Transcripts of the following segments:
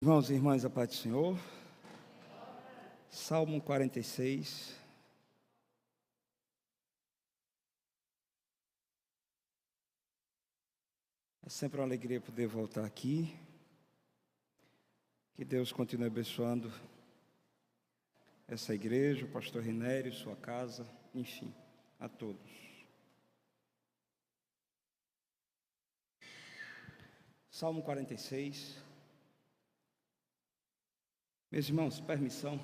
Irmãos e irmãs, a paz do Senhor. Salmo 46. É sempre uma alegria poder voltar aqui. Que Deus continue abençoando essa igreja, o pastor Rinério, sua casa, enfim, a todos. Salmo 46. Meus irmãos, permissão.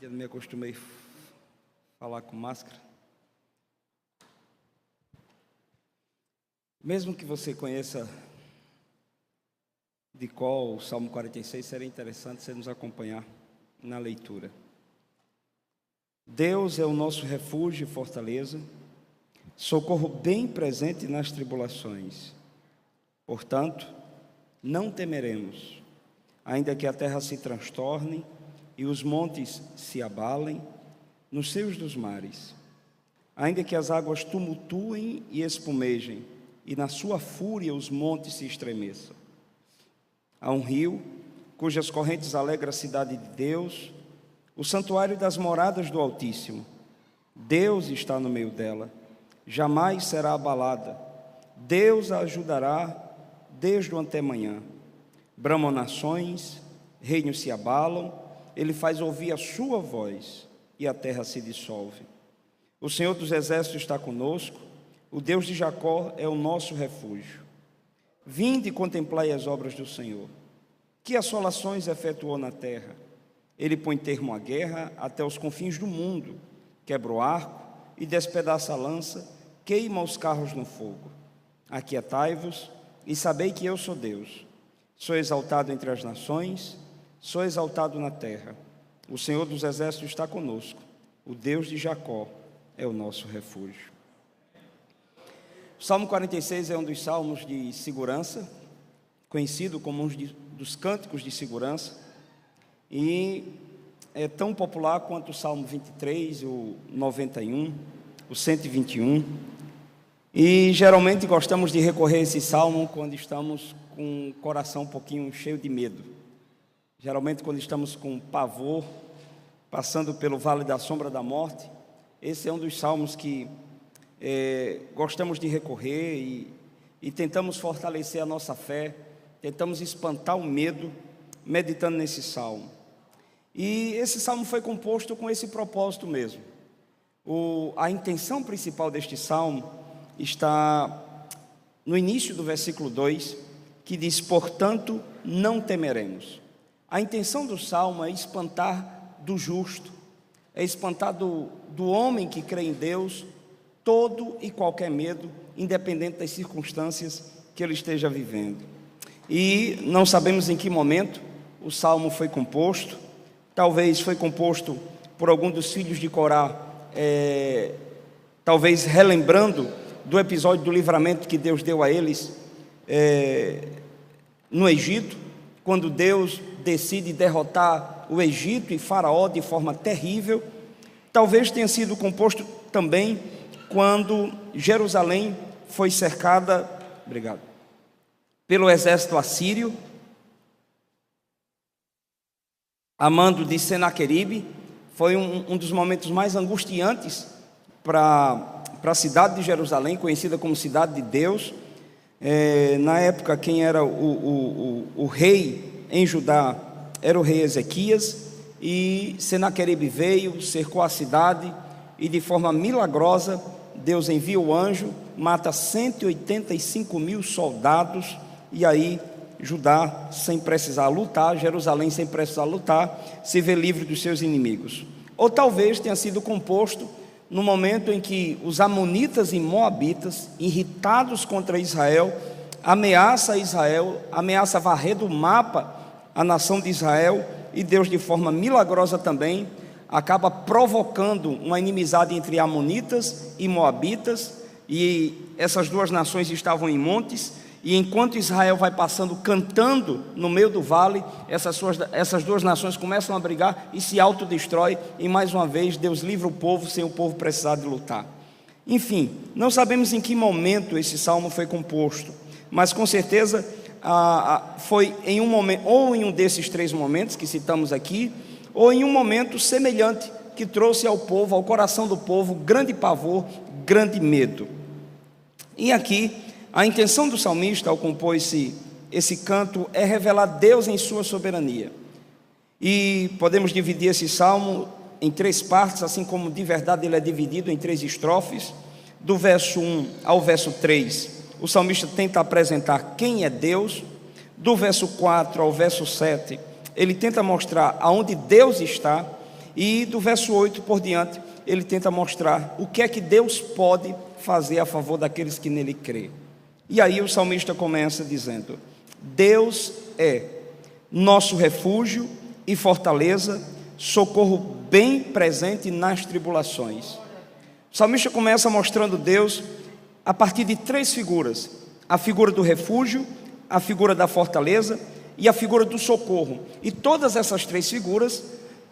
Eu não me acostumei a falar com máscara. Mesmo que você conheça de qual o Salmo 46, seria interessante você nos acompanhar na leitura. Deus é o nosso refúgio e fortaleza, socorro bem presente nas tribulações. Portanto, não temeremos, ainda que a terra se transtorne e os montes se abalem nos seios dos mares, ainda que as águas tumultuem e espumejem, e na sua fúria os montes se estremeçam. Há um rio, cujas correntes alegram a cidade de Deus, o santuário das moradas do Altíssimo. Deus está no meio dela, jamais será abalada. Deus a ajudará desde o antemanhã. Bramam nações, reinos se abalam, ele faz ouvir a sua voz e a terra se dissolve. O Senhor dos exércitos está conosco, o Deus de Jacó é o nosso refúgio. Vinde e contemplai as obras do Senhor, que assolações efetuou na terra. Ele põe termo à guerra até os confins do mundo, quebra o arco e despedaça a lança, queima os carros no fogo. Aquietai-vos e sabei que eu sou Deus. Sou exaltado entre as nações, sou exaltado na terra. O Senhor dos exércitos está conosco, o Deus de Jacó é o nosso refúgio. O Salmo 46 é um dos salmos de segurança, conhecido como um dos cânticos de segurança, e é tão popular quanto o Salmo 23, o 91, o 121, e geralmente gostamos de recorrer a esse salmo quando estamos com o coração um pouquinho cheio de medo. Geralmente quando estamos com pavor, passando pelo vale da sombra da morte, esse é um dos salmos que gostamos de recorrer e tentamos fortalecer a nossa fé, tentamos espantar o medo, meditando nesse salmo. E esse salmo foi composto com esse propósito mesmo. A intenção principal deste salmo está no início do versículo 2, que diz: portanto, não temeremos. A intenção do salmo é espantar do justo, é espantar do homem que crê em Deus, todo e qualquer medo, independente das circunstâncias que ele esteja vivendo. E não sabemos em que momento o salmo foi composto. Talvez foi composto por algum dos filhos de Corá, talvez relembrando do episódio do livramento que Deus deu a eles no Egito, quando Deus decide derrotar o Egito e Faraó de forma terrível. Talvez tenha sido composto também quando Jerusalém foi cercada, pelo exército assírio, a mando de Senaqueribe. Foi um dos momentos mais angustiantes para a cidade de Jerusalém, conhecida como Cidade de Deus. Na época, quem era o rei em Judá era o rei Ezequias, e Senaqueribe veio, cercou a cidade, e de forma milagrosa, Deus envia o anjo, mata 185 mil soldados, e aí Judá, sem precisar lutar, Jerusalém, sem precisar lutar, se vê livre dos seus inimigos. Ou talvez tenha sido composto no momento em que os amonitas e moabitas, irritados contra Israel, ameaça varrer do mapa a nação de Israel, e Deus, de forma milagrosa também, acaba provocando uma inimizade entre amonitas e moabitas, e essas duas nações estavam em montes, e enquanto Israel vai passando cantando no meio do vale, essas duas nações começam a brigar e se autodestrói, e mais uma vez Deus livra o povo sem o povo precisar de lutar. Enfim, não sabemos em que momento esse salmo foi composto, mas com certeza foi em um momento, ou em um desses 3 momentos que citamos aqui, ou em um momento semelhante, que trouxe ao povo, ao coração do povo, grande pavor, grande medo. E aqui, a intenção do salmista ao compor esse canto é revelar Deus em sua soberania. E podemos dividir esse salmo em 3 partes, assim como de verdade ele é dividido em 3 estrofes. Do verso 1 ao verso 3, o salmista tenta apresentar quem é Deus. Do verso 4 ao verso 7, ele tenta mostrar aonde Deus está. E do verso 8 por diante, ele tenta mostrar o que é que Deus pode fazer a favor daqueles que nele crêem. E aí o salmista começa dizendo: Deus é nosso refúgio e fortaleza, socorro bem presente nas tribulações. O salmista começa mostrando Deus a partir de 3 figuras: a figura do refúgio, a figura da fortaleza e a figura do socorro. E todas essas 3 figuras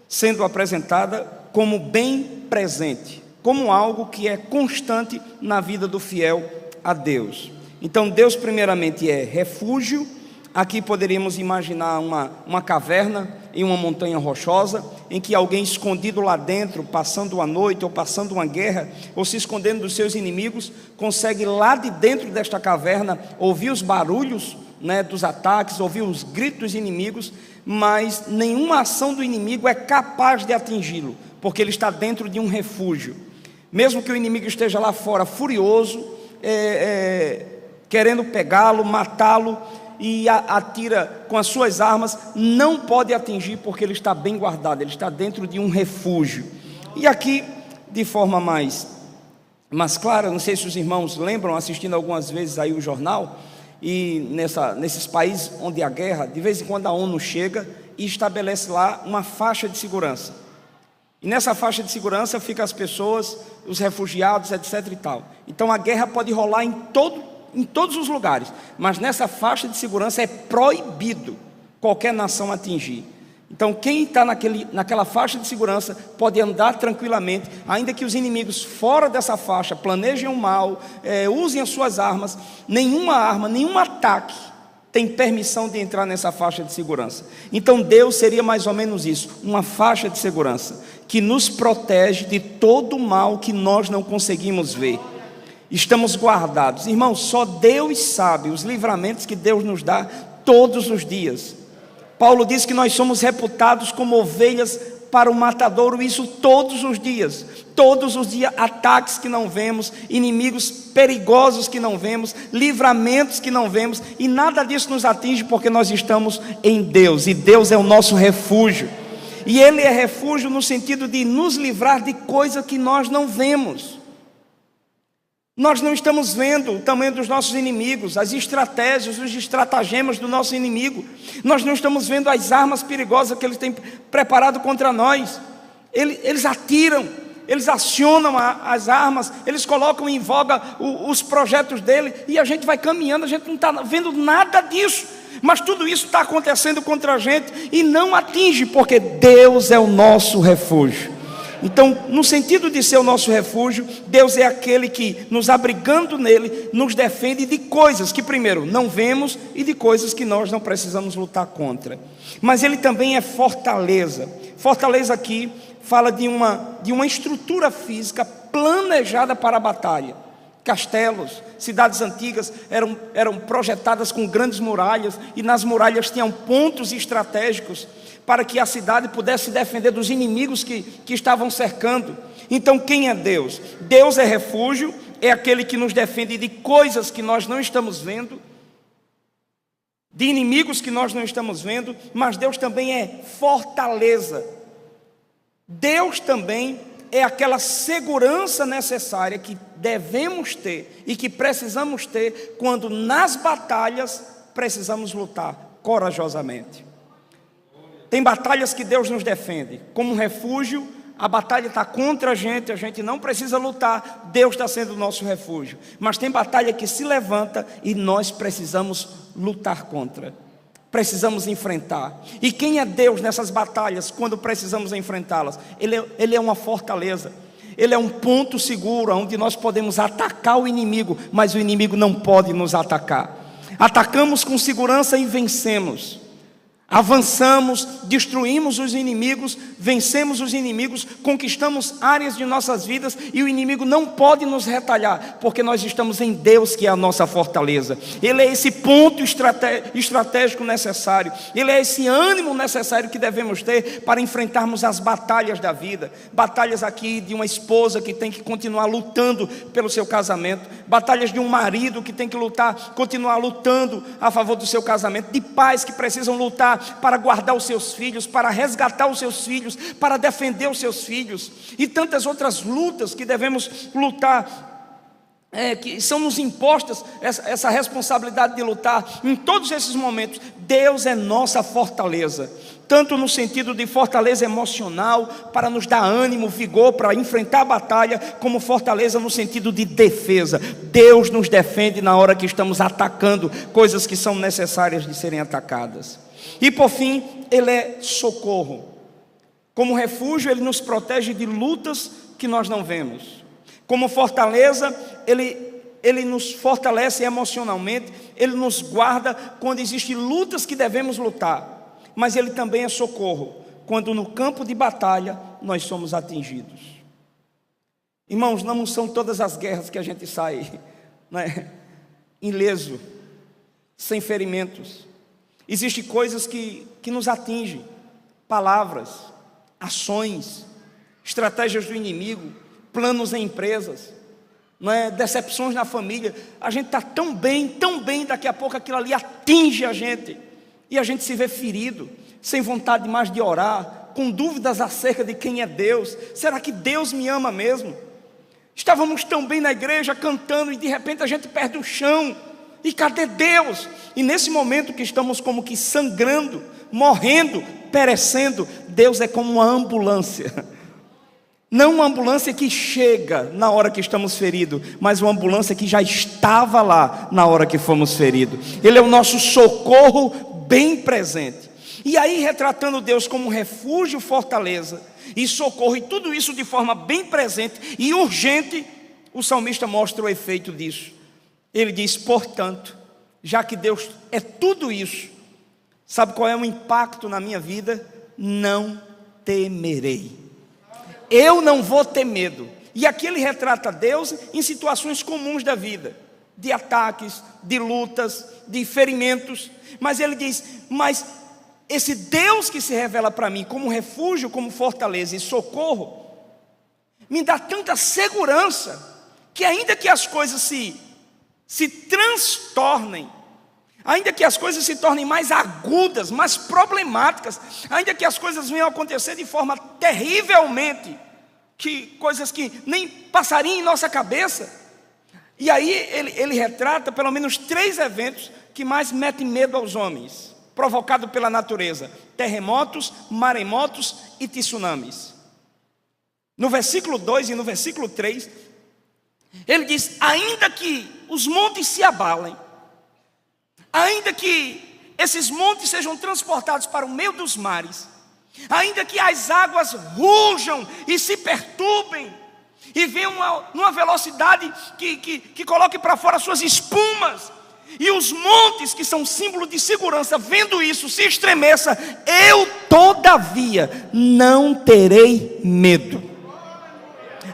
sendo apresentada como bem presente, como algo que é constante na vida do fiel a Deus. Então Deus primeiramente é refúgio. Aqui poderíamos imaginar uma caverna em uma montanha rochosa, em que alguém escondido lá dentro, passando a noite ou passando uma guerra, ou se escondendo dos seus inimigos, consegue lá de dentro desta caverna ouvir os barulhos, dos ataques, ouvir os gritos dos inimigos, mas nenhuma ação do inimigo é capaz de atingi-lo, porque ele está dentro de um refúgio. Mesmo que o inimigo esteja lá fora furioso, querendo pegá-lo, matá-lo, e atira com as suas armas, não pode atingir, porque ele está bem guardado, ele está dentro de um refúgio. E aqui, de forma mais clara, não sei se os irmãos lembram, assistindo algumas vezes aí o jornal, e nesses países onde há guerra, de vez em quando a ONU chega e estabelece lá uma faixa de segurança. E nessa faixa de segurança ficam as pessoas, os refugiados, etc. e tal. Então a guerra pode rolar em todos os lugares, mas nessa faixa de segurança é proibido qualquer nação atingir. Então quem está naquela faixa de segurança pode andar tranquilamente, ainda que os inimigos fora dessa faixa planejem o mal, usem as suas armas. Nenhuma arma, nenhum ataque tem permissão de entrar nessa faixa de segurança. Então Deus seria mais ou menos isso, uma faixa de segurança que nos protege de todo o mal que nós não conseguimos ver. Estamos guardados. Irmãos, só Deus sabe os livramentos que Deus nos dá todos os dias. Paulo diz que nós somos reputados como ovelhas para o matadouro, isso todos os dias. Todos os dias, ataques que não vemos, inimigos perigosos que não vemos, livramentos que não vemos, e nada disso nos atinge, porque nós estamos em Deus, e Deus é o nosso refúgio. E Ele é refúgio no sentido de nos livrar de coisas que nós não vemos. Nós não estamos vendo o tamanho dos nossos inimigos, as estratégias, os estratagemas do nosso inimigo. Nós não estamos vendo as armas perigosas que eles têm preparado contra nós. Eles atiram, eles acionam as armas, eles colocam em voga os projetos dele, e a gente vai caminhando, a gente não está vendo nada disso. Mas tudo isso está acontecendo contra a gente e não atinge, porque Deus é o nosso refúgio. Então, no sentido de ser o nosso refúgio, Deus é aquele que, nos abrigando nele, nos defende de coisas que primeiro não vemos e de coisas que nós não precisamos lutar contra. Mas Ele também é fortaleza. Fortaleza aqui fala de uma estrutura física planejada para a batalha. Castelos, cidades antigas eram projetadas com grandes muralhas, e nas muralhas tinham pontos estratégicos para que a cidade pudesse defender dos inimigos que estavam cercando. Então quem é Deus? Deus é refúgio, é aquele que nos defende de coisas que nós não estamos vendo, de inimigos que nós não estamos vendo, mas Deus também é fortaleza. Deus também é aquela segurança necessária que devemos ter e que precisamos ter quando nas batalhas precisamos lutar corajosamente. Tem batalhas que Deus nos defende, como um refúgio. A batalha está contra a gente não precisa lutar, Deus está sendo o nosso refúgio. Mas tem batalha que se levanta e nós precisamos lutar contra, precisamos enfrentar. E quem é Deus nessas batalhas, quando precisamos enfrentá-las? Ele é uma fortaleza, Ele é um ponto seguro, onde nós podemos atacar o inimigo, mas o inimigo não pode nos atacar. Atacamos com segurança e vencemos. Avançamos, destruímos os inimigos, vencemos os inimigos, conquistamos áreas de nossas vidas e o inimigo não pode nos retalhar, porque nós estamos em Deus, que é a nossa fortaleza. Ele é esse ponto estratégico necessário, Ele é esse ânimo necessário que devemos ter para enfrentarmos as batalhas da vida. Batalhas aqui de uma esposa que tem que continuar lutando pelo seu casamento, batalhas de um marido que tem que continuar lutando a favor do seu casamento, de pais que precisam lutar para guardar os seus filhos, para resgatar os seus filhos, para defender os seus filhos, e tantas outras lutas que devemos lutar, que são nos impostas, essa responsabilidade de lutar. Em todos esses momentos, Deus é nossa fortaleza, tanto no sentido de fortaleza emocional, para nos dar ânimo, vigor para enfrentar a batalha, como fortaleza no sentido de defesa. Deus nos defende na hora que estamos atacando coisas que são necessárias de serem atacadas. E por fim, Ele é socorro. Como refúgio, Ele nos protege de lutas que nós não vemos. Como fortaleza, Ele nos fortalece emocionalmente, Ele nos guarda quando existem lutas que devemos lutar. Mas Ele também é socorro quando no campo de batalha nós somos atingidos. Irmãos, não são todas as guerras que a gente sai, né, ileso, sem ferimentos. Existem coisas que nos atingem, palavras, ações, estratégias do inimigo, planos em empresas, decepções na família. A gente está tão bem, daqui a pouco aquilo ali atinge a gente, e a gente se vê ferido, sem vontade mais de orar, com dúvidas acerca de quem é Deus. Será que Deus me ama mesmo? Estávamos tão bem na igreja cantando, e de repente a gente perde o chão. E cadê Deus? E nesse momento que estamos como que sangrando, morrendo, perecendo, Deus é como uma ambulância. Não uma ambulância que chega na hora que estamos feridos, mas uma ambulância que já estava lá na hora que fomos feridos. Ele é o nosso socorro bem presente. E aí, retratando Deus como refúgio, fortaleza e socorro, e tudo isso de forma bem presente e urgente, o salmista mostra o efeito disso. Ele diz: portanto, já que Deus é tudo isso, sabe qual é o impacto na minha vida? Não temerei. Eu não vou ter medo. E aqui ele retrata Deus em situações comuns da vida, de ataques, de lutas, de ferimentos. Mas ele diz: mas esse Deus que se revela para mim como refúgio, como fortaleza e socorro, me dá tanta segurança, que ainda que as coisas se transtornem, ainda que as coisas se tornem mais agudas, mais problemáticas, ainda que as coisas venham a acontecer de forma terrivelmente, coisas que nem passariam em nossa cabeça. E aí ele retrata pelo menos 3 eventos que mais metem medo aos homens, provocados pela natureza: terremotos, maremotos e tsunamis. No versículo 2 e no versículo 3, ele diz: ainda que os montes se abalem, ainda que esses montes sejam transportados para o meio dos mares, ainda que as águas rujam e se perturbem, e venham numa velocidade que coloque para fora suas espumas, e os montes, que são símbolo de segurança, vendo isso, se estremeça, eu todavia não terei medo.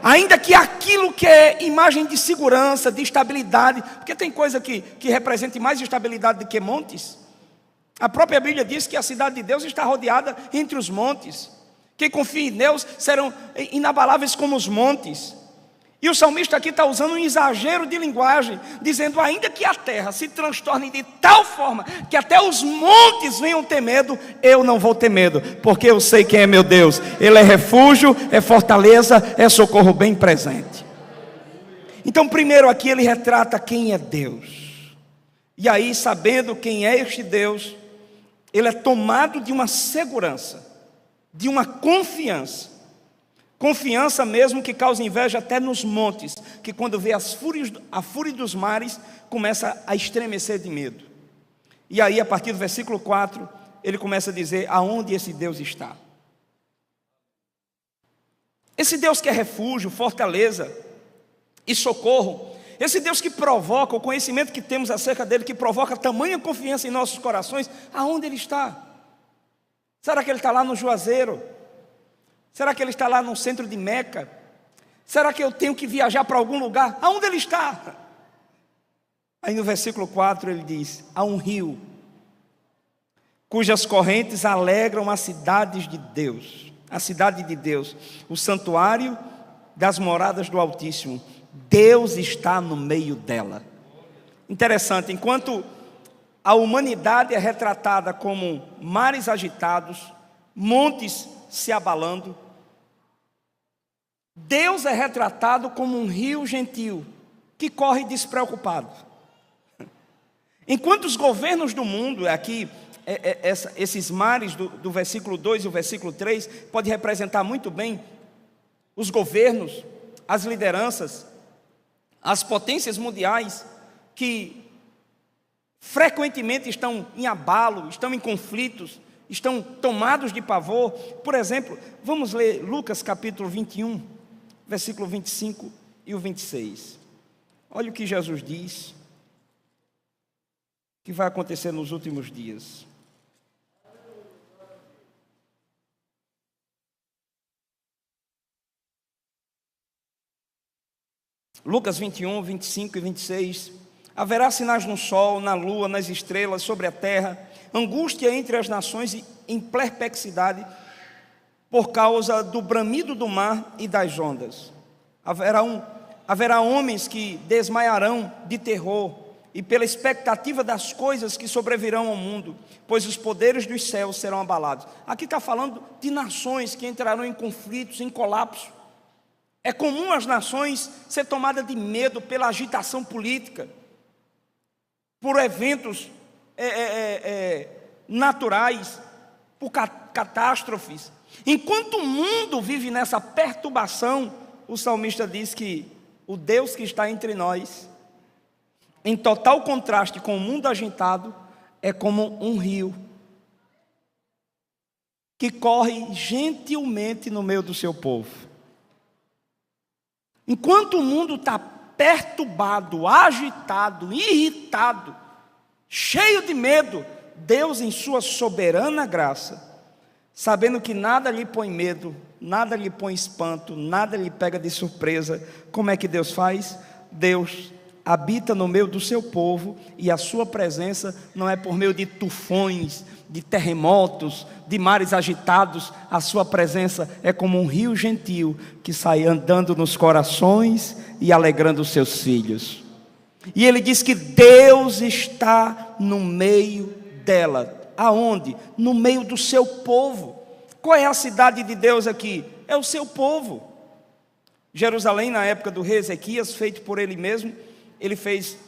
Ainda que aquilo que é imagem de segurança, de estabilidade, porque tem coisa que representa mais estabilidade do que montes. A própria Bíblia diz que a cidade de Deus está rodeada entre os montes. Quem confia em Deus serão inabaláveis como os montes. E o salmista aqui está usando um exagero de linguagem, dizendo: ainda que a terra se transtorne de tal forma que até os montes venham ter medo, eu não vou ter medo, porque eu sei quem é meu Deus. Ele é refúgio, é fortaleza, é socorro bem presente. Então, primeiro aqui ele retrata quem é Deus. E aí, sabendo quem é este Deus, ele é tomado de uma segurança, de uma confiança. Confiança mesmo que causa inveja até nos montes, que quando vê a fúria dos mares, começa a estremecer de medo. E aí, a partir do versículo 4, ele começa a dizer aonde esse Deus está. Esse Deus que é refúgio, fortaleza e socorro, esse Deus que provoca, o conhecimento que temos acerca dele, que provoca tamanha confiança em nossos corações, aonde ele está? Será que ele está lá no Juazeiro? Será que ele está lá no centro de Meca? Será que eu tenho que viajar para algum lugar? Aonde ele está? Aí no versículo 4 ele diz: há um rio, cujas correntes alegram as cidades de Deus, a cidade de Deus, o santuário das moradas do Altíssimo. Deus está no meio dela. Interessante, enquanto a humanidade é retratada como mares agitados, montes se abalando, Deus é retratado como um rio gentil, que corre despreocupado. Enquanto os governos do mundo, aqui, esses mares do versículo 2 e o versículo 3, pode representar muito bem os governos, as lideranças, as potências mundiais, que frequentemente estão em abalo, estão em conflitos, estão tomados de pavor. Por exemplo, vamos ler Lucas capítulo 21, versículo 25 e o 26. Olha o que Jesus diz que vai acontecer nos últimos dias. Lucas 21, 25 e 26. Haverá sinais no sol, na lua, nas estrelas, sobre a terra, angústia entre as nações e em perplexidade, por causa do bramido do mar e das ondas. Haverá homens que desmaiarão de terror e pela expectativa das coisas que sobrevirão ao mundo, pois os poderes dos céus serão abalados. Aqui está falando de nações que entrarão em conflitos, em colapso. É comum as nações ser tomadas de medo pela agitação política, por eventos naturais, por catástrofes. Enquanto o mundo vive nessa perturbação, o salmista diz que o Deus que está entre nós, em total contraste com o mundo agitado, é como um rio que corre gentilmente no meio do seu povo. Enquanto o mundo está perturbado, agitado, irritado, cheio de medo, Deus, em sua soberana graça, sabendo que nada lhe põe medo, nada lhe põe espanto, nada lhe pega de surpresa, como é que Deus faz? Deus habita no meio do seu povo, e a sua presença não é por meio de tufões, de terremotos, de mares agitados. A sua presença é como um rio gentil que sai andando nos corações e alegrando os seus filhos. E ele diz que Deus está no meio dela. Aonde? No meio do seu povo. Qual é a cidade de Deus aqui? É o seu povo. Jerusalém, na época do rei Ezequias, feito por ele mesmo, ele fez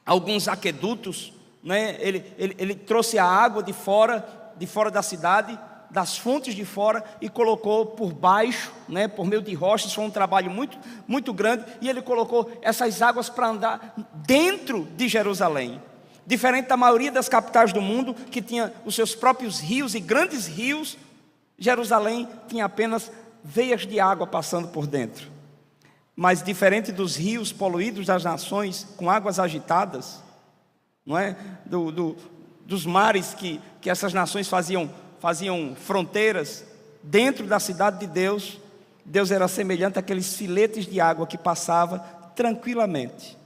alguns aquedutos, né? Ele trouxe a água de fora da cidade, das fontes de fora, e colocou por baixo, né? Por meio de rochas. Foi um trabalho muito, muito grande, e ele colocou essas águas para andar dentro de Jerusalém. Diferente da maioria das capitais do mundo, que tinha os seus próprios rios e grandes rios, Jerusalém tinha apenas veias de água passando por dentro. Mas diferente dos rios poluídos das nações, com águas agitadas, não é? Dos mares que essas nações faziam fronteiras, dentro da cidade de Deus, Deus era semelhante àqueles filetes de água que passava tranquilamente,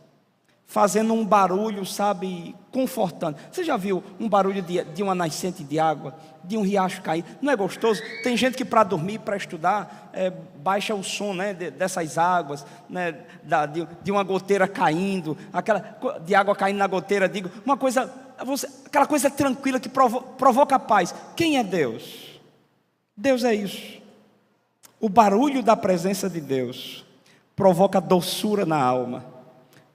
fazendo um barulho, sabe, confortante. Você já viu um barulho de uma nascente de água, de um riacho cair? Não é gostoso? Tem gente que para dormir, para estudar, baixa o som, né, dessas águas, né, de uma goteira caindo, de água caindo na goteira, digo, aquela coisa tranquila que provoca paz. Quem é Deus? Deus é isso. O barulho da presença de Deus provoca doçura na alma,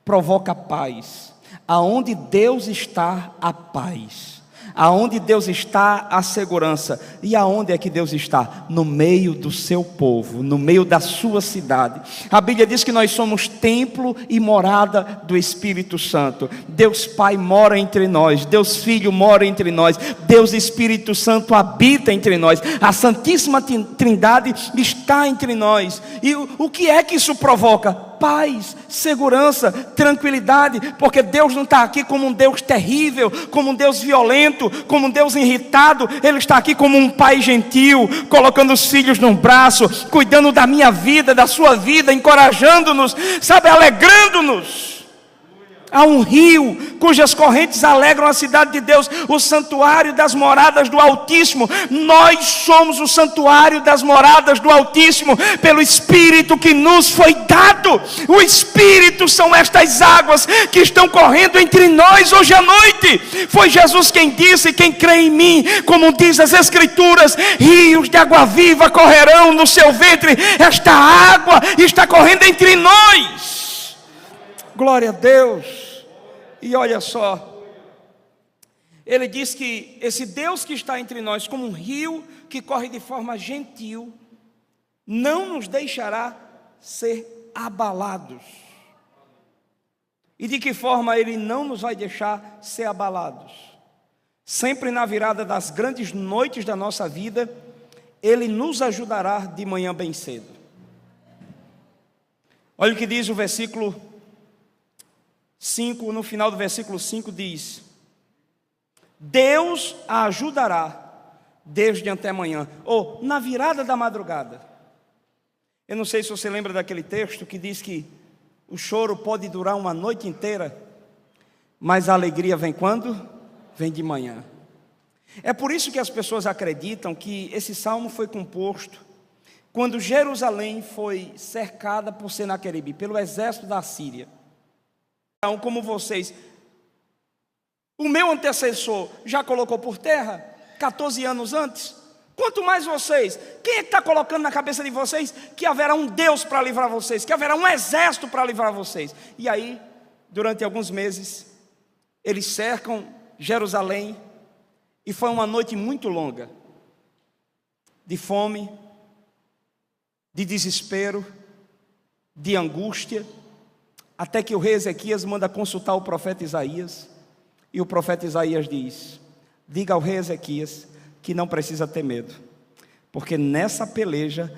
provoca paz. Aonde Deus está, a paz. Aonde Deus está, a segurança. E aonde é que Deus está? No meio do seu povo, no meio da sua cidade. A Bíblia diz que nós somos templo e morada do Espírito Santo. Deus Pai mora entre nós, Deus Filho mora entre nós, Deus Espírito Santo habita entre nós. A Santíssima Trindade está entre nós. E o que é que isso provoca? paz, segurança, tranquilidade, porque Deus não está aqui como um Deus terrível, como um Deus violento, como um Deus irritado. Ele está aqui como um pai gentil, colocando os filhos no braço, cuidando da minha vida, da sua vida, encorajando-nos, sabe, alegrando-nos. Há um rio cujas correntes alegram a cidade de Deus, o santuário das moradas do Altíssimo. Nós somos o santuário das moradas do Altíssimo, pelo Espírito que nos foi dado. O Espírito são estas águas que estão correndo entre nós hoje à noite. Foi Jesus quem disse: quem crê em mim, como diz as Escrituras, rios de água viva correrão no seu ventre. Esta água está correndo entre nós. Glória a Deus. E olha só, ele diz que esse Deus que está entre nós, como um rio que corre de forma gentil, não nos deixará ser abalados. E de que forma ele não nos vai deixar ser abalados? Sempre na virada das grandes noites da nossa vida, ele nos ajudará de manhã bem cedo. Olha o que diz o versículo 5, no final do versículo 5 diz: Deus a ajudará desde antemanhã, ou na virada da madrugada. Eu não sei se você lembra daquele texto que diz que o choro pode durar uma noite inteira, mas a alegria vem quando? Vem de manhã. É por isso que as pessoas acreditam que esse salmo foi composto quando Jerusalém foi cercada por Senaqueribe, pelo exército da Síria. Então, como vocês, o meu antecessor já colocou por terra 14 anos antes, quanto mais vocês. Quem é que está colocando na cabeça de vocês que haverá um Deus para livrar vocês, que haverá um exército para livrar vocês? E aí, durante alguns meses, eles cercam Jerusalém, e foi uma noite muito longa, de fome, de desespero, de angústia, até que o rei Ezequias manda consultar o profeta Isaías, e o profeta Isaías diz: diga ao rei Ezequias que não precisa ter medo, porque nessa peleja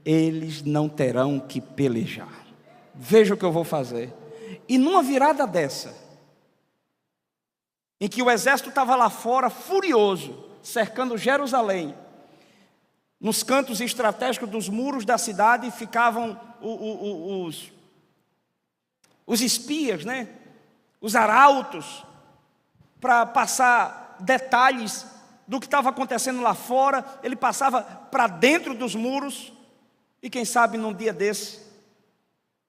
eles não terão que pelejar. Veja o que eu vou fazer. E numa virada dessa, em que o exército estava lá fora furioso, cercando Jerusalém, nos cantos estratégicos dos muros da cidade ficavam os espias, né? Os arautos, para passar detalhes do que estava acontecendo lá fora. Ele passava para dentro dos muros, e quem sabe num dia desse,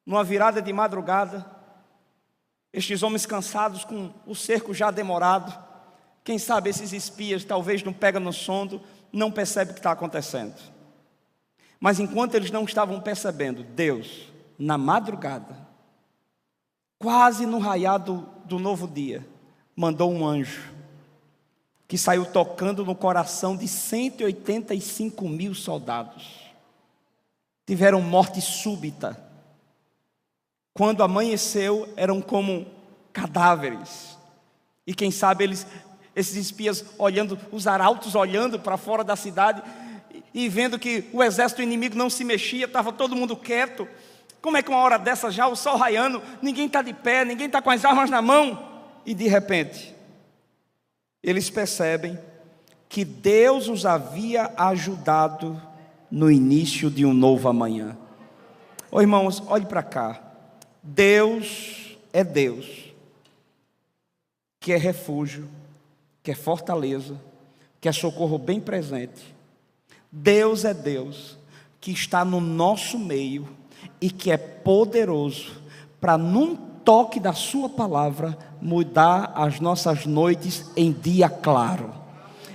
numa virada de madrugada, estes homens cansados com o cerco já demorado, quem sabe esses espias talvez não pegam no sono, não percebem o que está acontecendo. Mas enquanto eles não estavam percebendo, Deus, na madrugada, quase no raiar do novo dia, mandou um anjo, que saiu tocando no coração de 185 mil soldados. Tiveram morte súbita. Quando amanheceu, eram como cadáveres. E quem sabe esses espias olhando, os arautos olhando para fora da cidade, e vendo que o exército inimigo não se mexia, estava todo mundo quieto. Como é que uma hora dessa já, o sol raiando, ninguém está de pé, ninguém está com as armas na mão? E de repente, eles percebem que Deus os havia ajudado no início de um novo amanhã. Ô irmãos, olhe para cá. Deus é Deus, que é refúgio, que é fortaleza, que é socorro bem presente. Deus é Deus, que está no nosso meio e que é poderoso para, num toque da sua palavra, mudar as nossas noites em dia claro.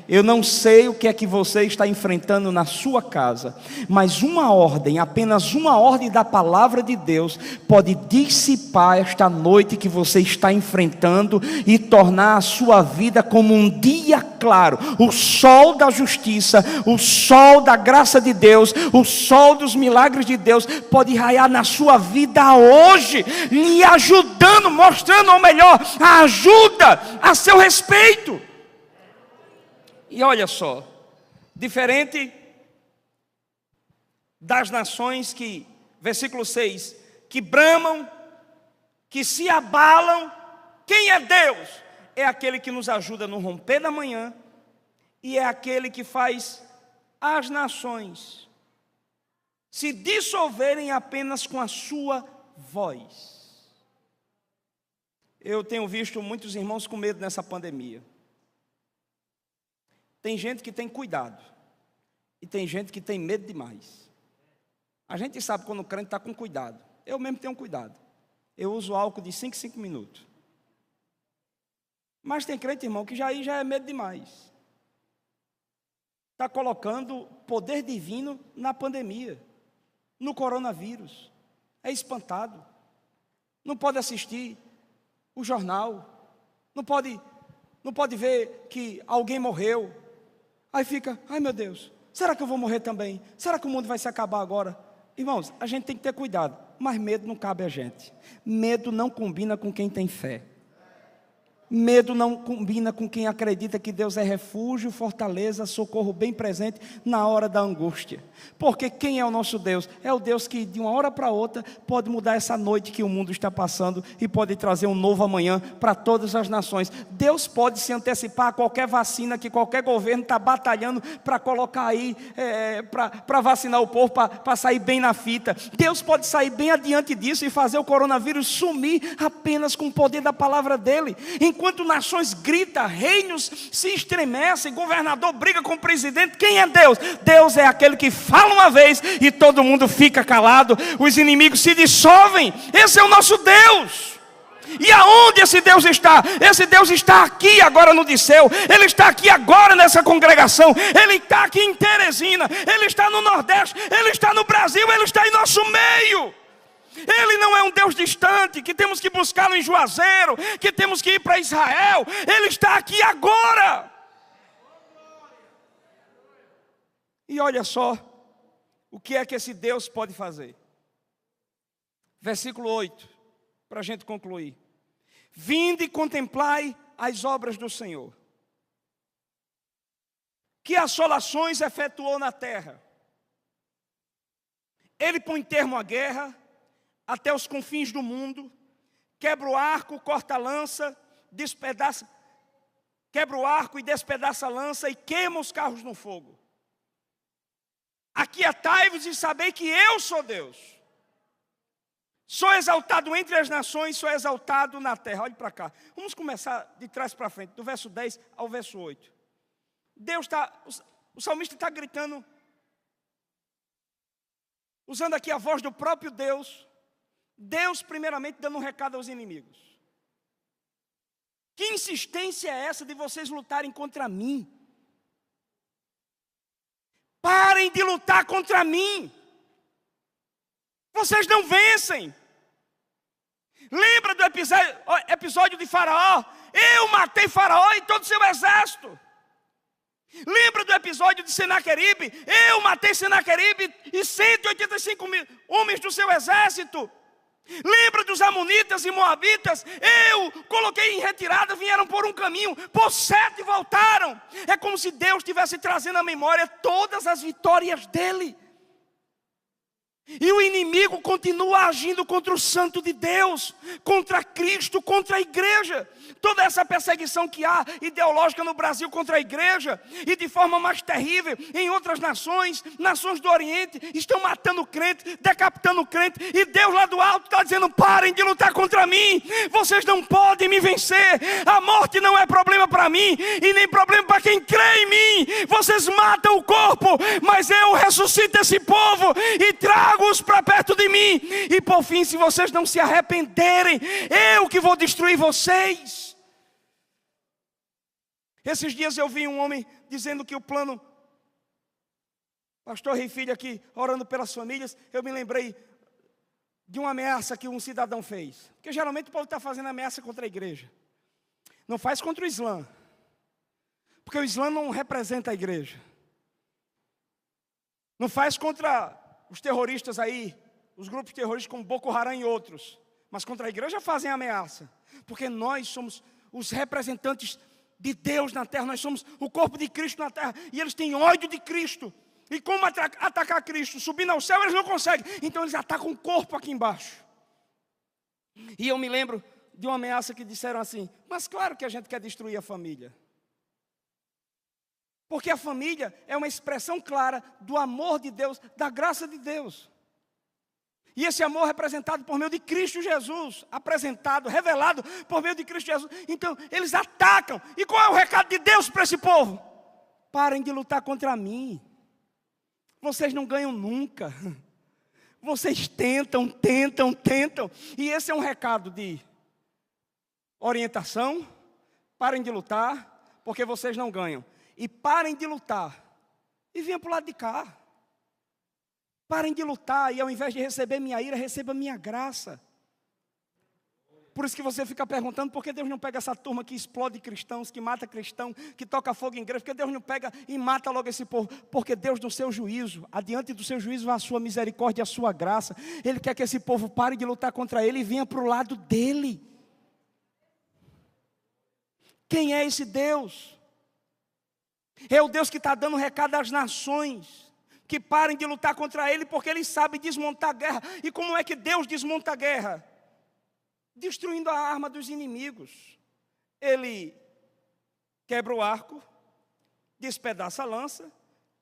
Eu não sei o que é que você está enfrentando na sua casa, mas uma ordem, apenas uma ordem da palavra de Deus pode dissipar esta noite que você está enfrentando e tornar a sua vida como um dia claro. O sol da justiça, o sol da graça de Deus, o sol dos milagres de Deus pode raiar na sua vida hoje, lhe ajudando, mostrando, ou melhor, a ajuda a seu respeito. E olha só, diferente das nações que, versículo 6, que bramam, que se abalam. Quem é Deus? É aquele que nos ajuda no romper da manhã e é aquele que faz as nações se dissolverem apenas com a sua voz. Eu tenho visto muitos irmãos com medo nessa pandemia. Tem gente que tem cuidado e tem gente que tem medo demais. A gente sabe quando o crente está com cuidado. Eu mesmo tenho cuidado. Eu uso álcool de 5 em 5 minutos. Mas tem crente, irmão, que já é medo demais. Está colocando poder divino na pandemia, no coronavírus. É espantado. Não pode assistir o jornal. Não pode ver que alguém morreu. Aí fica, ai meu Deus, será que eu vou morrer também? Será que o mundo vai se acabar agora? Irmãos, a gente tem que ter cuidado, mas medo não cabe a gente. Medo não combina com quem tem fé. Medo não combina com quem acredita que Deus é refúgio, fortaleza, socorro bem presente na hora da angústia. Porque quem é o nosso Deus? É o Deus que de uma hora para outra pode mudar essa noite que o mundo está passando e pode trazer um novo amanhã para todas as nações. Deus pode se antecipar a qualquer vacina que qualquer governo está batalhando para colocar aí, para vacinar o povo, para sair bem na fita. Deus pode sair bem adiante disso e fazer o coronavírus sumir apenas com o poder da palavra dele. Enquanto nações gritam, reinos se estremecem, governador briga com o presidente, quem é Deus? Deus é aquele que fala uma vez e todo mundo fica calado, os inimigos se dissolvem. Esse é o nosso Deus. E aonde esse Deus está? Esse Deus está aqui agora no Disseu, Ele está aqui agora nessa congregação, Ele está aqui em Teresina, Ele está no Nordeste, Ele está no Brasil, Ele está em nosso meio. Ele não é um Deus distante, que temos que buscá-lo em Juazeiro, que temos que ir para Israel. Ele está aqui agora. E olha só, o que é que esse Deus pode fazer? Versículo 8, para a gente concluir. Vinde e contemplai as obras do Senhor, que assolações efetuou na terra. Ele põe termo à guerra até os confins do mundo, quebra o arco, corta a lança, quebra o arco e despedaça a lança e queima os carros no fogo. Aquietai-vos e sabei que eu sou Deus. Sou exaltado entre as nações, sou exaltado na terra. Olhe para cá. Vamos começar de trás para frente, do verso 10 ao verso 8. O salmista está gritando, usando aqui a voz do próprio Deus. Deus primeiramente dando um recado aos inimigos. Que insistência é essa de vocês lutarem contra mim? Parem de lutar contra mim. Vocês não vencem. Lembra do episódio de Faraó? Eu matei Faraó e todo o seu exército. Lembra do episódio de Senaqueribe? Eu matei Senaqueribe e 185 mil homens do seu exército. Lembra dos amonitas e moabitas? Eu coloquei em retirada, vieram por um caminho, por 7 voltaram. É como se Deus estivesse trazendo à memória todas as vitórias dele. E o inimigo continua agindo contra o santo de Deus, contra Cristo, contra a igreja. Toda essa perseguição que há ideológica no Brasil contra a igreja, e de forma mais terrível em outras nações, nações do Oriente, estão matando o crente, decapitando o crente, e Deus lá do alto está dizendo: parem de lutar contra mim, vocês não podem me vencer, a morte não é problema para mim, e nem problema para quem crê em mim. Vocês matam o corpo, mas eu ressuscito esse povo e trago-os para perto de mim, e por fim, se vocês não se arrependerem, eu que vou destruir vocês. Esses dias eu vi um homem dizendo que o plano, pastor Rei Filho aqui, orando pelas famílias, eu me lembrei de uma ameaça que um cidadão fez, porque geralmente o povo está fazendo ameaça contra a igreja, não faz contra o Islã, porque o Islã não representa a igreja, não faz contra os terroristas aí, os grupos terroristas como Boko Haram e outros, mas contra a igreja fazem ameaça, porque nós somos os representantes de Deus na terra, nós somos o corpo de Cristo na terra, e eles têm ódio de Cristo, e como atacar Cristo? Subindo ao céu eles não conseguem, então eles atacam o corpo aqui embaixo. E eu me lembro de uma ameaça que disseram assim: mas claro que a gente quer destruir a família. Porque a família é uma expressão clara do amor de Deus, da graça de Deus. E esse amor representado por meio de Cristo Jesus, apresentado, revelado por meio de Cristo Jesus. Então, eles atacam. E qual é o recado de Deus para esse povo? Parem de lutar contra mim. Vocês não ganham nunca. Vocês tentam. E esse é um recado de orientação. Parem de lutar, porque vocês não ganham. E parem de lutar. E venham para o lado de cá. Parem de lutar e ao invés de receber minha ira, receba minha graça. Por isso que você fica perguntando, por que Deus não pega essa turma que explode cristãos, que mata cristão, que toca fogo em igreja? Por que Deus não pega e mata logo esse povo? Porque Deus no seu juízo, adiante do seu juízo, a sua misericórdia e a sua graça. Ele quer que esse povo pare de lutar contra ele e venha para o lado dele. Quem é esse Deus? É o Deus que está dando recado às nações, que parem de lutar contra ele, porque ele sabe desmontar a guerra. E como é que Deus desmonta a guerra? Destruindo a arma dos inimigos. Ele quebra o arco, despedaça a lança,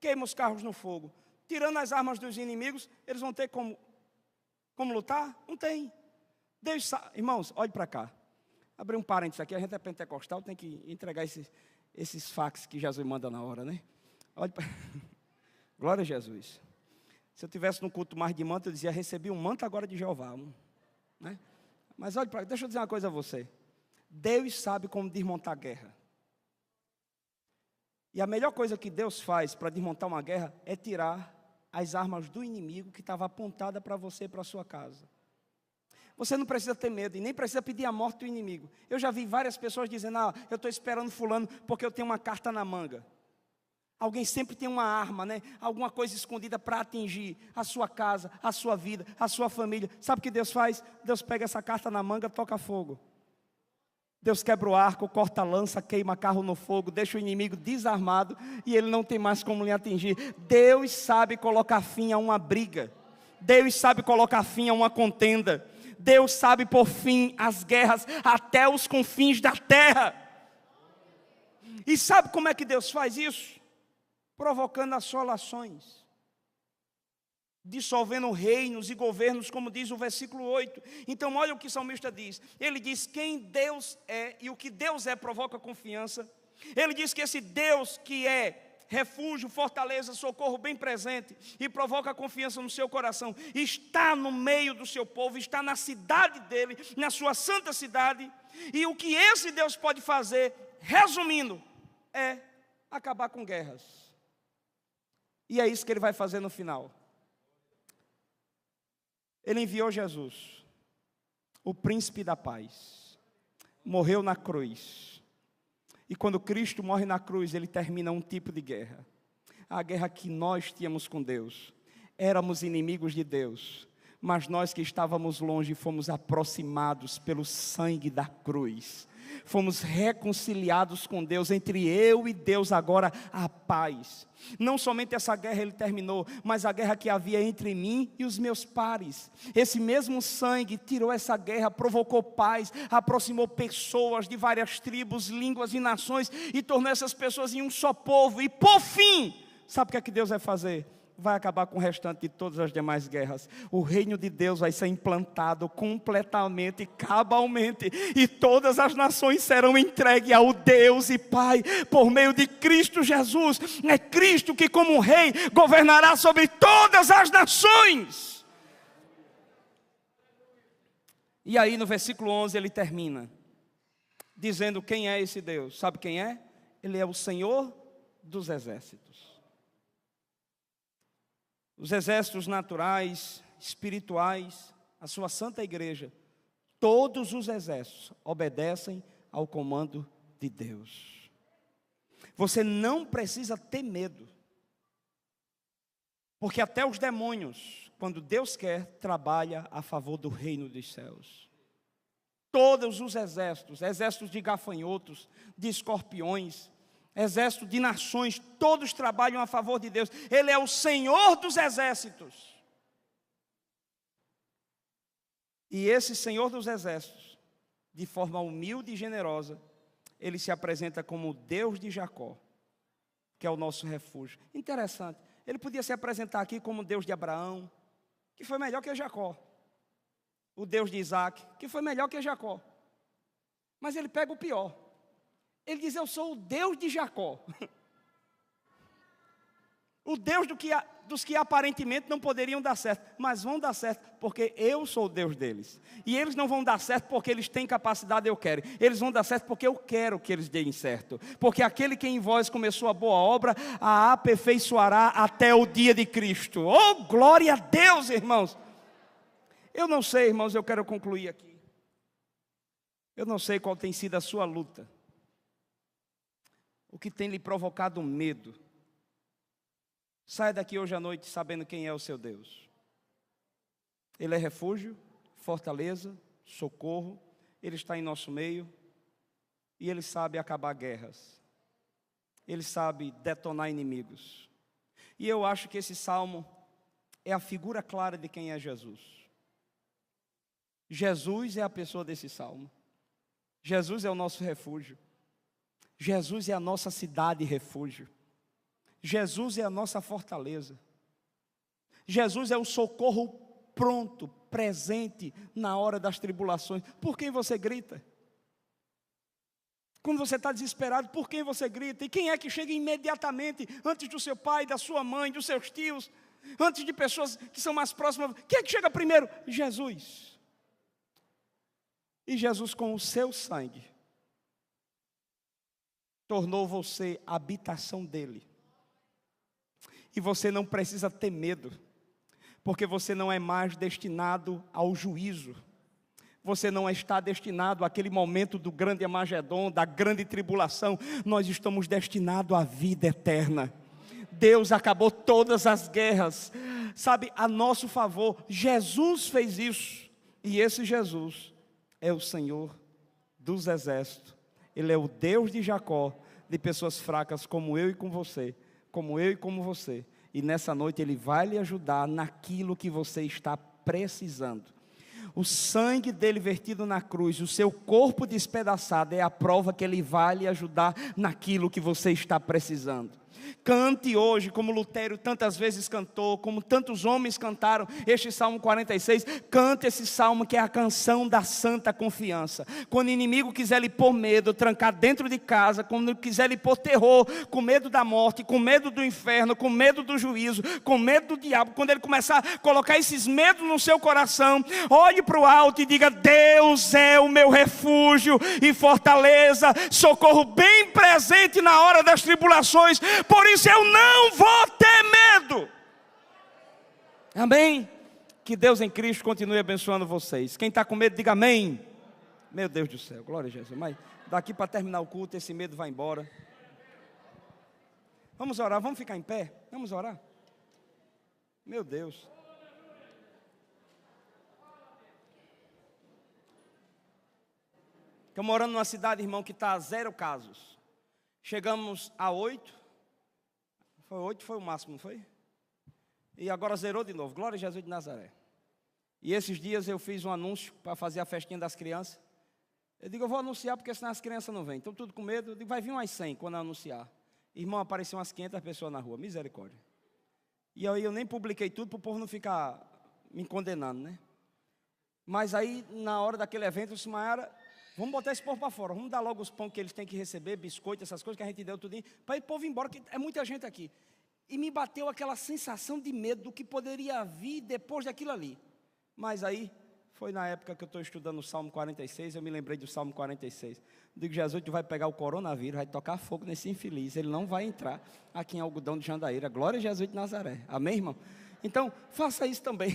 queima os carros no fogo. Tirando as armas dos inimigos, eles vão ter como lutar? Não tem. Deus sabe. Irmãos, olhe para cá. Abrir um parênteses aqui, a gente é pentecostal, tem que entregar esses fax que Jesus manda na hora, né? Olhe para... Glória a Jesus. Se eu tivesse no culto mais de manto, eu dizia: recebi um manto agora de Jeová, né? Mas olha, deixa eu dizer uma coisa a você. Deus sabe como desmontar a guerra. E a melhor coisa que Deus faz para desmontar uma guerra é tirar as armas do inimigo que estava apontada para você e para a sua casa. Você não precisa ter medo e nem precisa pedir a morte do inimigo. Eu já vi várias pessoas dizendo: eu estou esperando fulano porque eu tenho uma carta na manga. Alguém sempre tem uma arma, né? Alguma coisa escondida para atingir a sua casa, a sua vida, a sua família. Sabe o que Deus faz? Deus pega essa carta na manga, toca fogo. Deus quebra o arco, corta a lança, queima carro no fogo, deixa o inimigo desarmado e ele não tem mais como lhe atingir. Deus sabe colocar fim a uma briga. Deus sabe colocar fim a uma contenda. Deus sabe pôr fim às guerras até os confins da terra. E sabe como é que Deus faz isso? Provocando assolações, dissolvendo reinos e governos, como diz o versículo 8. Então olha o que o salmista diz. Ele diz: quem Deus é, e o que Deus é provoca confiança. Ele diz que esse Deus que é refúgio, fortaleza, socorro bem presente e provoca confiança no seu coração, está no meio do seu povo, está na cidade dele, na sua santa cidade. E o que esse Deus pode fazer, resumindo, é acabar com guerras. E é isso que ele vai fazer no final. Ele enviou Jesus, o príncipe da paz, morreu na cruz. E quando Cristo morre na cruz, ele termina um tipo de guerra. A guerra que nós tínhamos com Deus. Éramos inimigos de Deus, mas nós que estávamos longe fomos aproximados pelo sangue da cruz. Fomos reconciliados com Deus, entre eu e Deus agora a paz. Não somente essa guerra ele terminou, mas a guerra que havia entre mim e os meus pares. Esse mesmo sangue tirou essa guerra, provocou paz, aproximou pessoas de várias tribos, línguas e nações e tornou essas pessoas em um só povo. E por fim, sabe o que Deus vai fazer? Vai acabar com o restante de todas as demais guerras. O reino de Deus vai ser implantado completamente, cabalmente, e todas as nações serão entregues ao Deus e Pai, por meio de Cristo Jesus. É Cristo que, como rei, governará sobre todas as nações. E aí no versículo 11 ele termina dizendo quem é esse Deus. Sabe quem é? Ele é o Senhor dos exércitos. Os exércitos naturais, espirituais, a sua santa igreja, todos os exércitos obedecem ao comando de Deus. Você não precisa ter medo, porque até os demônios, quando Deus quer, trabalha a favor do reino dos céus. Todos os exércitos, exércitos de gafanhotos, de escorpiões, exército de nações, todos trabalham a favor de Deus. Ele é o Senhor dos exércitos. E esse Senhor dos Exércitos, de forma humilde e generosa, ele se apresenta como o Deus de Jacó, que é o nosso refúgio. Interessante, ele podia se apresentar aqui como o Deus de Abraão, que foi melhor que Jacó. O Deus de Isaac, que foi melhor que Jacó. Mas ele pega o pior. Ele diz: eu sou o Deus de Jacó. O Deus dos que aparentemente não poderiam dar certo, mas vão dar certo, porque eu sou o Deus deles. E eles não vão dar certo porque eles têm capacidade, eu quero. Eles vão dar certo porque eu quero que eles deem certo. Porque aquele que em vós começou a boa obra, a aperfeiçoará até o dia de Cristo. Oh, glória a Deus, irmãos! Eu não sei, irmãos, eu quero concluir aqui. Eu não sei qual tem sido a sua luta. O que tem lhe provocado medo. Saia daqui hoje à noite sabendo quem é o seu Deus. Ele é refúgio, fortaleza, socorro. Ele está em nosso meio. E Ele sabe acabar guerras. Ele sabe detonar inimigos. E eu acho que esse salmo é a figura clara de quem é Jesus. Jesus é a pessoa desse salmo. Jesus é o nosso refúgio. Jesus é a nossa cidade refúgio. Jesus é a nossa fortaleza. Jesus é o socorro pronto, presente na hora das tribulações. Por quem você grita? Quando você está desesperado, por quem você grita? E quem é que chega imediatamente, antes do seu pai, da sua mãe, dos seus tios, antes de pessoas que são mais próximas? Quem é que chega primeiro? Jesus. E Jesus, com o seu sangue, tornou você a habitação dele. E você não precisa ter medo, porque você não é mais destinado ao juízo. Você não está destinado àquele momento do grande Armagedon, da grande tribulação. Nós estamos destinados à vida eterna. Deus acabou todas as guerras, sabe, a nosso favor. Jesus fez isso. E esse Jesus é o Senhor dos Exércitos. Ele é o Deus de Jacó, de pessoas fracas como eu e com você. Como eu e como você. E nessa noite Ele vai lhe ajudar naquilo que você está precisando. O sangue dele vertido na cruz, o seu corpo despedaçado, é a prova que Ele vai lhe ajudar naquilo que você está precisando. Cante hoje, como Lutero tantas vezes cantou, como tantos homens cantaram este Salmo 46. Cante esse salmo, que é a canção da santa confiança. Quando o inimigo quiser lhe pôr medo, trancar dentro de casa, quando quiser lhe pôr terror, com medo da morte, com medo do inferno, com medo do juízo, com medo do diabo, quando ele começar a colocar esses medos no seu coração, olhe para o alto e diga: Deus é o meu refúgio e fortaleza, socorro bem presente na hora das tribulações. Por isso eu não vou ter medo. Amém? Que Deus em Cristo continue abençoando vocês. Quem está com medo, diga amém. Meu Deus do céu, glória a Jesus. Mas daqui para terminar o culto, esse medo vai embora. Vamos orar, vamos ficar em pé? Vamos orar? Meu Deus. Estou morando numa cidade, irmão, que está a 0 casos. Chegamos a 8. Foi 8, foi o máximo, não foi? E agora zerou de novo. Glória a Jesus de Nazaré. E esses dias eu fiz um anúncio para fazer a festinha das crianças. Eu digo: eu vou anunciar, porque senão as crianças não vêm. Estão tudo com medo. Eu digo: vai vir umas 100 quando eu anunciar. Irmão, apareceu umas 500 pessoas na rua. Misericórdia. E aí eu nem publiquei tudo para o povo não ficar me condenando, né? Mas aí, na hora daquele evento, eu disse: Maiara, vamos botar esse povo para fora. Vamos dar logo os pão que eles têm que receber, biscoito, essas coisas que a gente deu tudinho, para o povo ir embora, que é muita gente aqui. E me bateu aquela sensação de medo do que poderia vir depois daquilo ali. Mas aí, foi na época que eu estou estudando o Salmo 46, eu me lembrei do Salmo 46. Eu digo: Jesus, tu vai pegar o coronavírus, vai tocar fogo nesse infeliz, ele não vai entrar aqui em Algodão de Jandaíra. Glória a Jesus de Nazaré. Amém, irmão? Então, faça isso também.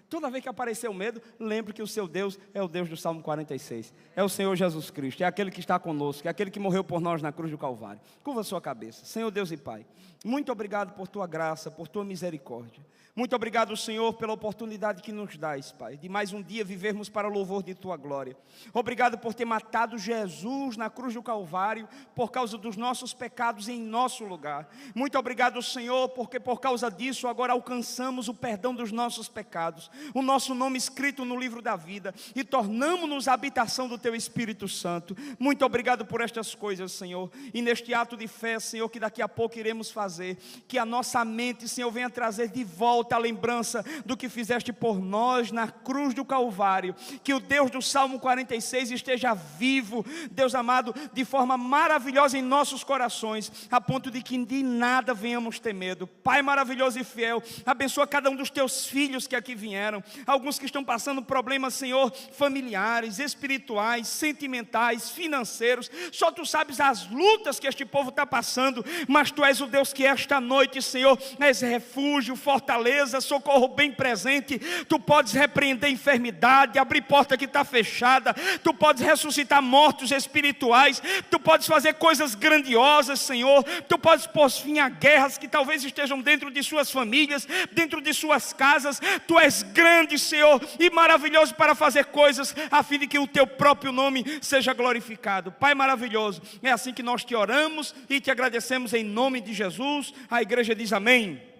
Toda vez que aparecer o medo, lembre que o seu Deus é o Deus do Salmo 46. É o Senhor Jesus Cristo, é aquele que está conosco, é aquele que morreu por nós na cruz do Calvário. Curva a sua cabeça. Senhor Deus e Pai, muito obrigado por Tua graça, por Tua misericórdia. Muito obrigado, Senhor, pela oportunidade que nos dás, Pai, de mais um dia vivermos para o louvor de Tua glória. Obrigado por ter matado Jesus na cruz do Calvário, por causa dos nossos pecados em nosso lugar. Muito obrigado, Senhor, porque por causa disso agora alcançamos alcançamos o perdão dos nossos pecados, o nosso nome escrito no livro da vida, e tornamos-nos a habitação do Teu Espírito Santo. Muito obrigado por estas coisas, Senhor, e neste ato de fé, Senhor, que daqui a pouco iremos fazer, que a nossa mente, Senhor, venha trazer de volta a lembrança do que fizeste por nós na cruz do Calvário, que o Deus do Salmo 46 esteja vivo, Deus amado, de forma maravilhosa em nossos corações, a ponto de que de nada venhamos ter medo. Pai maravilhoso e fiel, abençoa cada um dos Teus filhos que aqui vieram, alguns que estão passando problemas, Senhor, familiares, espirituais, sentimentais, financeiros. Só Tu sabes as lutas que este povo está passando, mas Tu és o Deus que esta noite, Senhor, és refúgio, fortaleza, socorro bem presente. Tu podes repreender enfermidade, abrir porta que está fechada, Tu podes ressuscitar mortos espirituais, Tu podes fazer coisas grandiosas, Senhor. Tu podes pôr fim a guerras que talvez estejam dentro de suas famílias, dentro de suas casas. Tu és grande, Senhor, e maravilhoso para fazer coisas a fim de que o Teu próprio nome seja glorificado. Pai maravilhoso, é assim que nós Te oramos e Te agradecemos em nome de Jesus. A igreja diz amém.